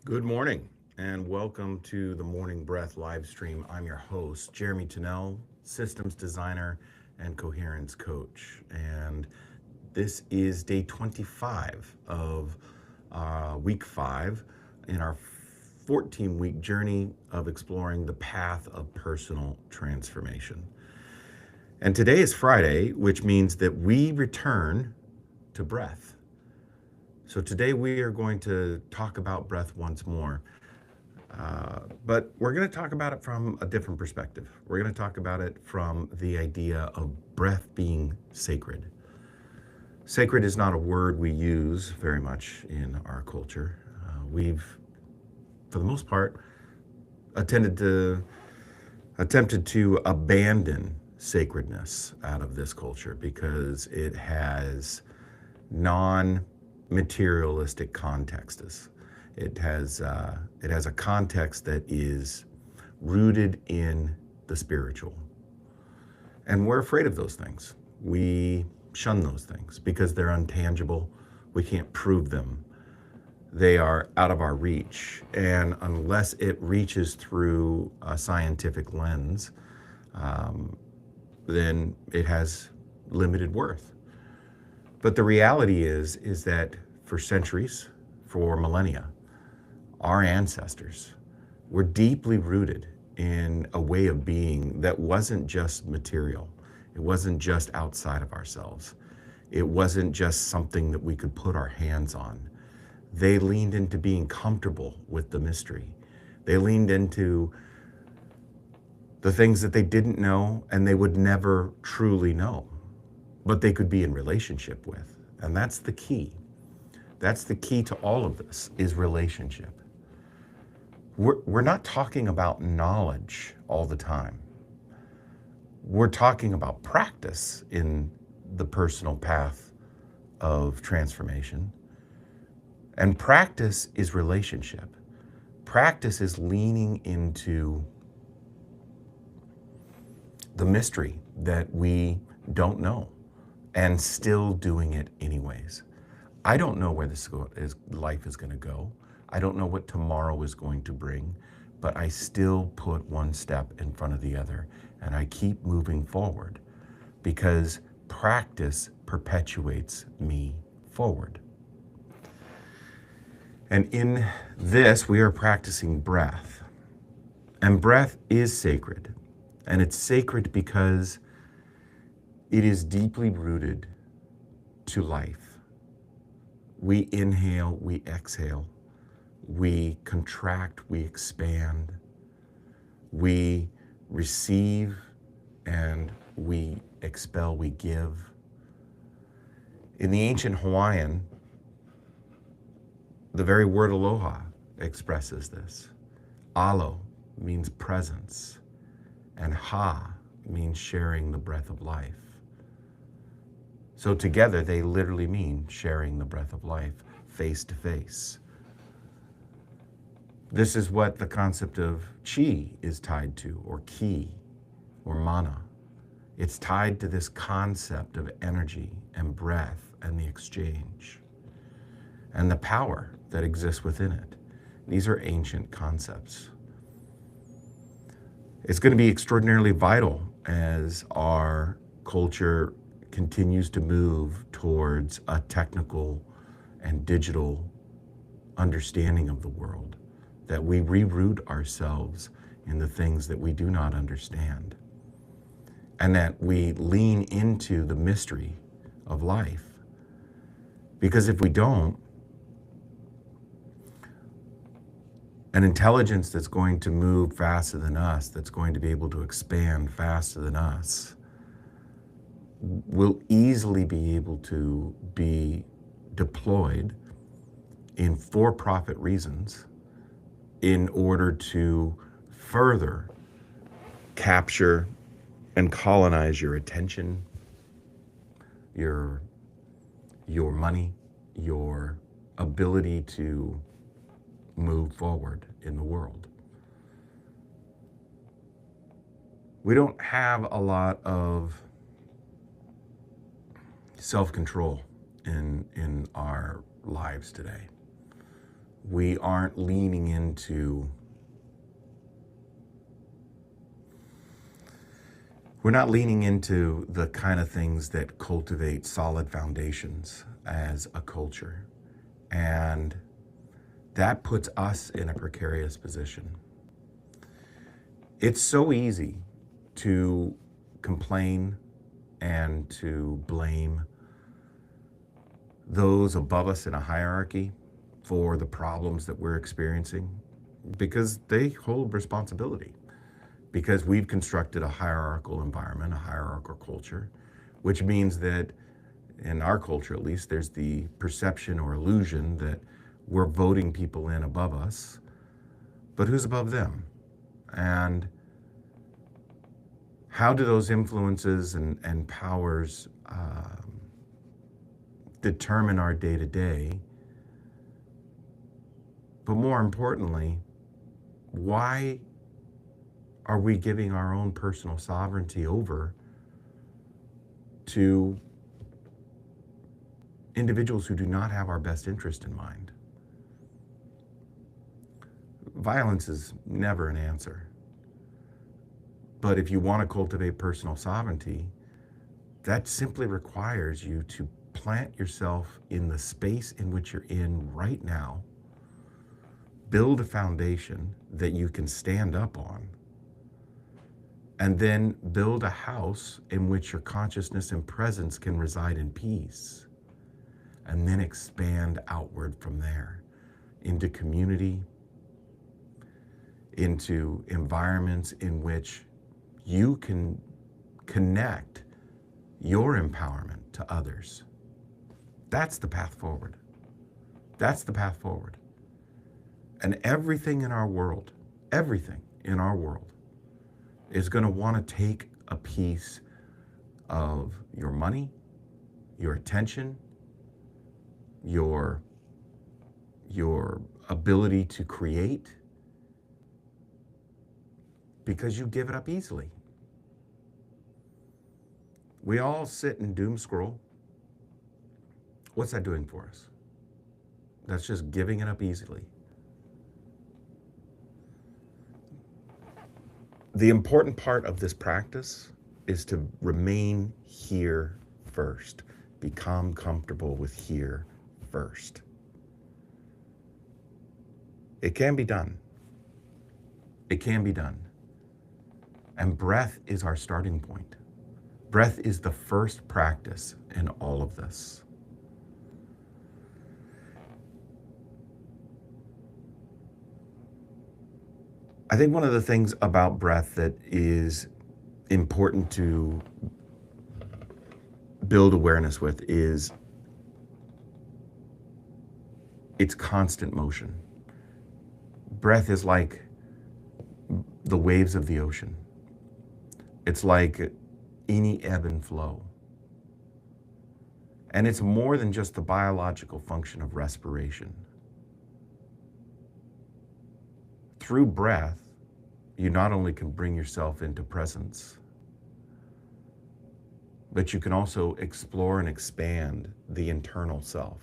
Good morning and welcome to the Morning Breath live stream. I'm your host, Jeremy Tunnell, systems designer and coherence coach. And this is day 25 of week 5 in our 14-week journey of exploring the path of personal transformation. And today is Friday, which means that we return to breath. So today we are going to talk about breath once more. But we're going to talk about it from a different perspective. We're going to talk about it from the idea of breath being sacred. Sacred is not a word we use very much in our culture. We've, for the most part, attempted to abandon sacredness out of this culture because it has non-materialistic contexts. It has a context that is rooted in the spiritual. And we're afraid of those things. We shun those things because they're untangible. We can't prove them. They are out of our reach. And unless it reaches through a scientific lens, then it has limited worth. But the reality is that for centuries, for millennia, our ancestors were deeply rooted in a way of being that wasn't just material. It wasn't just outside of ourselves. It wasn't just something that we could put our hands on. They leaned into being comfortable with the mystery. They leaned into the things that they didn't know and they would never truly know, but they could be in relationship with. And that's the key. That's the key to all of this, is relationship. We're not talking about knowledge all the time. We're talking about practice in the personal path of transformation. And practice is relationship. Practice is leaning into the mystery that we don't know and still doing it anyways. I don't know where life is going to go. I don't know what tomorrow is going to bring, but I still put one step in front of the other and I keep moving forward because practice perpetuates me forward. And in this, we are practicing breath. And breath is sacred. And it's sacred because it is deeply rooted to life. We inhale, we exhale. We contract, we expand, we receive, and we expel, we give. In the ancient Hawaiian, the very word aloha expresses this. Alo means presence, and ha means sharing the breath of life. So together they literally mean sharing the breath of life face to face. This is what the concept of chi is tied to, or ki, or mana. It's tied to this concept of energy and breath and the exchange and the power that exists within it. These are ancient concepts. It's going to be extraordinarily vital as our culture continues to move towards a technical and digital understanding of the world, that we reroot ourselves in the things that we do not understand, and that we lean into the mystery of life. Because if we don't, an intelligence that's going to move faster than us, that's going to be able to expand faster than us, will easily be able to be deployed in for-profit reasons in order to further capture and colonize your attention, your money, your ability to move forward in the world. We don't have a lot of self-control in our lives today. We aren't leaning into, we're not leaning into the kind of things that cultivate solid foundations as a culture. And that puts us in a precarious position. It's so easy to complain and to blame those above us in a hierarchy for the problems that we're experiencing, because they hold responsibility, because we've constructed a hierarchical environment, a hierarchical culture, which means that in our culture, at least, there's the perception or illusion that we're voting people in above us, but who's above them? And how do those influences and powers determine our day-to-day? But more importantly, why are we giving our own personal sovereignty over to individuals who do not have our best interest in mind? Violence is never an answer. But if you want to cultivate personal sovereignty, that simply requires you to plant yourself in the space in which you're in right now, build a foundation that you can stand up on, and then build a house in which your consciousness and presence can reside in peace, and then expand outward from there into community, into environments in which you can connect your empowerment to others. That's the path forward. That's the path forward. And everything in our world is going to want to take a piece of your money, your attention, your ability to create, because you give it up easily. We all sit and doom scroll. What's that doing for us? That's just giving it up easily. The important part of this practice is to remain here first. Become comfortable with here first. It can be done. It can be done. And breath is our starting point. Breath is the first practice in all of this. I think one of the things about breath that is important to build awareness with is its constant motion. Breath is like the waves of the ocean. It's like any ebb and flow. And it's more than just the biological function of respiration. Through breath, you not only can bring yourself into presence, but you can also explore and expand the internal self.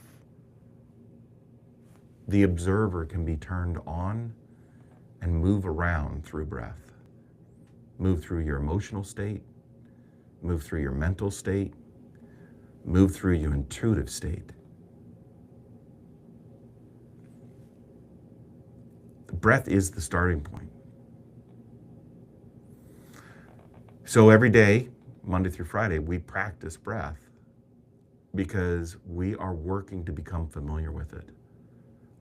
The observer can be turned on and move around through breath. Move through your emotional state, move through your mental state, move through your intuitive state. Breath is the starting point. So every day, Monday through Friday, we practice breath because we are working to become familiar with it.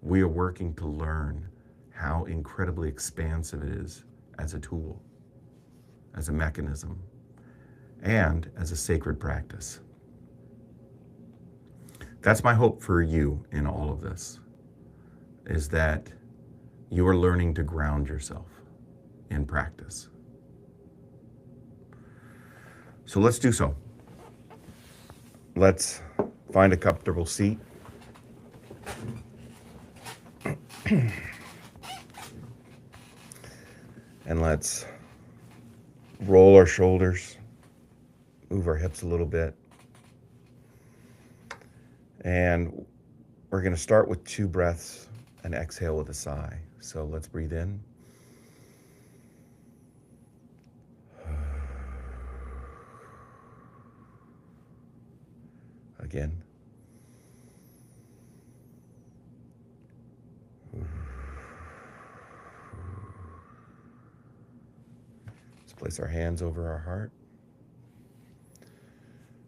We are working to learn how incredibly expansive it is as a tool, as a mechanism, and as a sacred practice. That's my hope for you in all of this, is that you are learning to ground yourself in practice. So let's do so. Let's find a comfortable seat. And let's roll our shoulders, move our hips a little bit. And we're going to start with 2 breaths and exhale with a sigh. So let's breathe in. Again. Let's place our hands over our heart.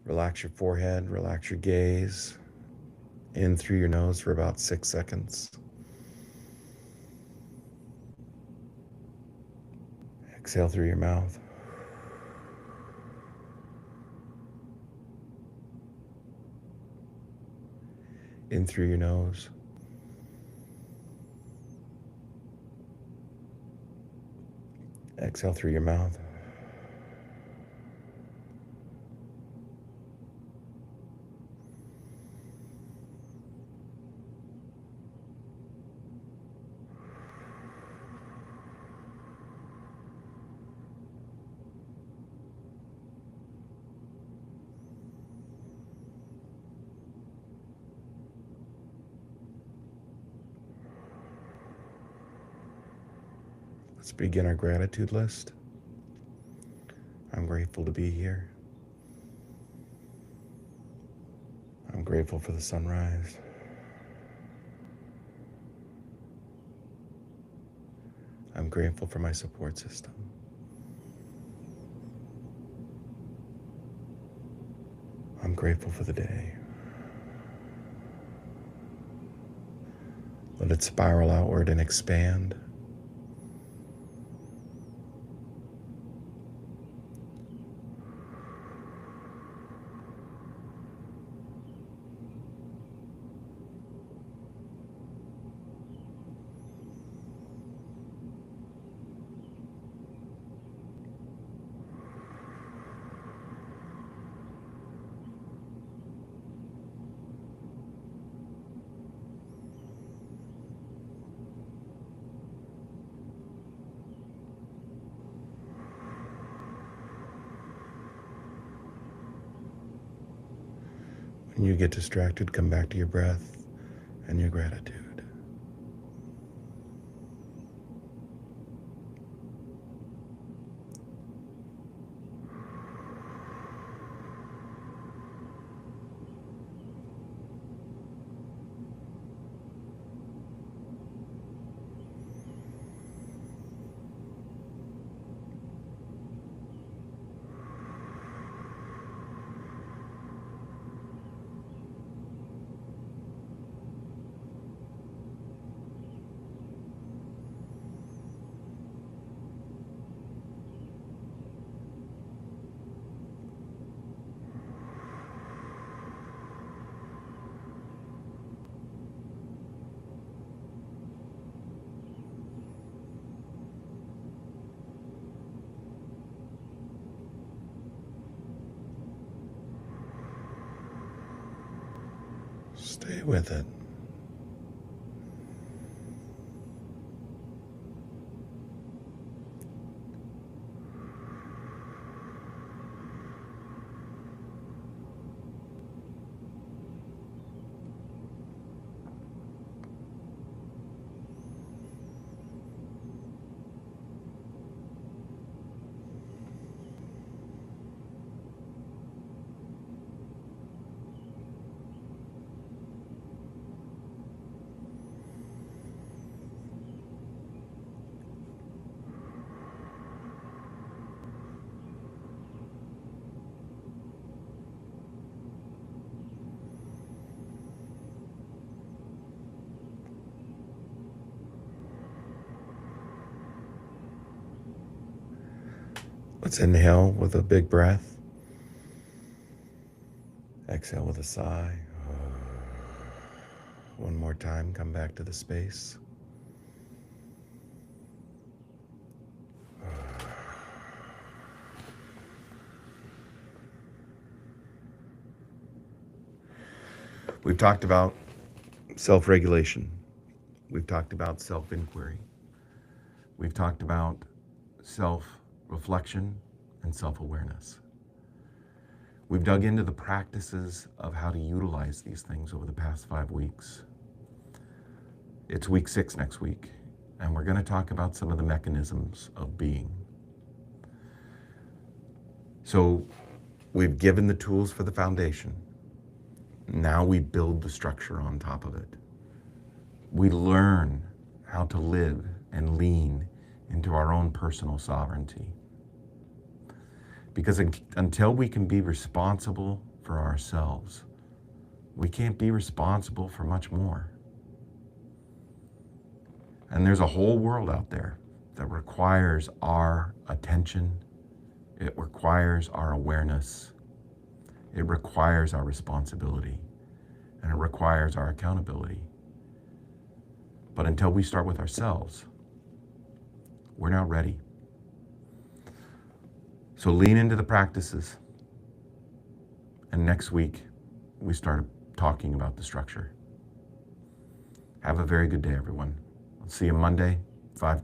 Relax your forehead, relax your gaze. In through your nose for about 6 seconds. Exhale through your mouth. In through your nose. Exhale through your mouth. Let's begin our gratitude list. I'm grateful to be here. I'm grateful for the sunrise. I'm grateful for my support system. I'm grateful for the day. Let it spiral outward and expand. When you get distracted, come back to your breath and your gratitude. Stay with it. Let's inhale with a big breath. Exhale with a sigh. One more time, come back to the space. We've talked about self-regulation. We've talked about self-inquiry. We've talked about self-reflection and self-awareness. We've dug into the practices of how to utilize these things over the past 5 weeks. It's week 6 next week, and we're going to talk about some of the mechanisms of being. So we've given the tools for the foundation. Now we build the structure on top of it. We learn how to live and lean into our own personal sovereignty. Because until we can be responsible for ourselves, we can't be responsible for much more. And there's a whole world out there that requires our attention. It requires our awareness. It requires our responsibility. And it requires our accountability. But until we start with ourselves, we're not ready. So lean into the practices. And next week, we start talking about the structure. Have a very good day, everyone. I'll see you Monday, 5:30.